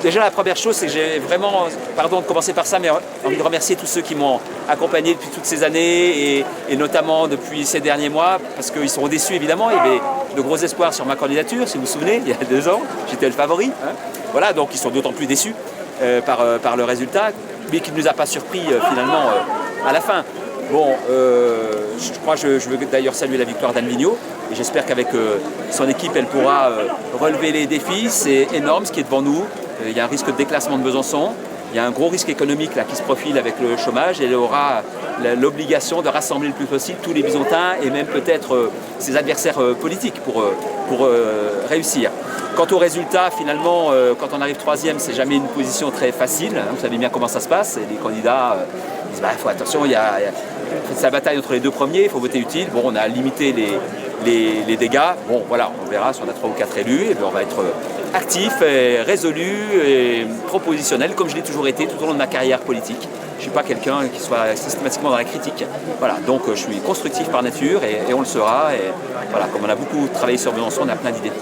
Déjà, la première chose, c'est que j'ai vraiment, pardon de commencer par ça, mais envie de remercier tous ceux qui m'ont accompagné depuis toutes ces années et notamment depuis ces derniers mois, parce qu'ils sont déçus évidemment. Il y avait de gros espoirs sur ma candidature, si vous vous souvenez, il y a 2 ans, j'étais le favori. Voilà, donc ils sont d'autant plus déçus par le résultat, mais qui ne nous a pas surpris finalement à la fin. Bon, je veux d'ailleurs saluer la victoire d'Anne Vigneault et j'espère qu'avec son équipe, elle pourra relever les défis. C'est énorme ce qui est devant nous. Il y a un risque de déclassement de Besançon, il y a un gros risque économique là, qui se profile avec le chômage et elle aura l'obligation de rassembler le plus possible tous les Bisontins et même peut-être ses adversaires politiques pour réussir. Quant au résultat, finalement, quand on arrive 3e, c'est jamais une position très facile. Vous savez bien comment ça se passe. Et les candidats disent il faut attention, c'est la bataille entre les 2 premiers, il faut voter utile. Bon, on a limité les dégâts. Bon, voilà, on verra si on a 3 ou 4 élus. Et bien, on va être actif, et résolu et propositionnel, comme je l'ai toujours été tout au long de ma carrière politique. Je ne suis pas quelqu'un qui soit systématiquement dans la critique. Voilà, donc je suis constructif par nature et on le sera. Et voilà, comme on a beaucoup travaillé sur Besançon, on a plein d'idées.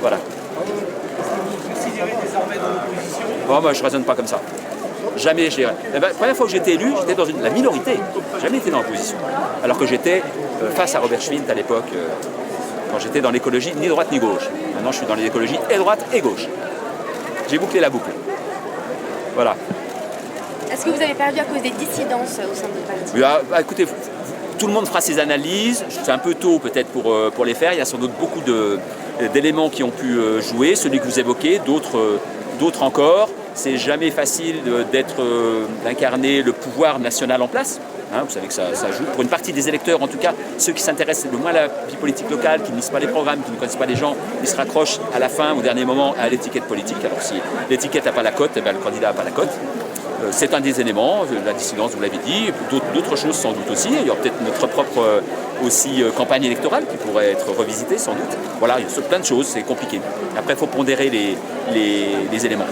Voilà. Vous considérez désormais dans l'opposition? Bon, moi, je ne raisonne pas comme ça. Jamais, je dirais. La première fois que j'étais élu, j'étais dans la minorité. Jamais été dans l'opposition. Alors que j'étais face à Robert Schwindt à l'époque, quand j'étais dans l'écologie, ni droite ni gauche. Maintenant, je suis dans l'écologie et droite et gauche. J'ai bouclé la boucle. Voilà. Est-ce que vous avez perdu à cause des dissidences au sein de votre parti? Écoutez, tout le monde fera ses analyses. C'est un peu tôt peut-être pour les faire. Il y a sans doute beaucoup d'éléments qui ont pu jouer. Celui que vous évoquez, d'autres encore. C'est jamais facile d'incarner le pouvoir national en place. Vous savez que ça joue. Pour une partie des électeurs, en tout cas, ceux qui s'intéressent le moins à la vie politique locale, qui ne lisent pas les programmes, qui ne connaissent pas les gens, ils se raccrochent à la fin, au dernier moment, à l'étiquette politique. Alors si l'étiquette n'a pas la cote, le candidat n'a pas la cote. C'est un des éléments, la dissidence, vous l'avez dit, d'autres choses sans doute aussi. Il y aura peut-être notre propre campagne électorale qui pourrait être revisitée sans doute. Voilà, il y a plein de choses, c'est compliqué. Après, il faut pondérer les éléments.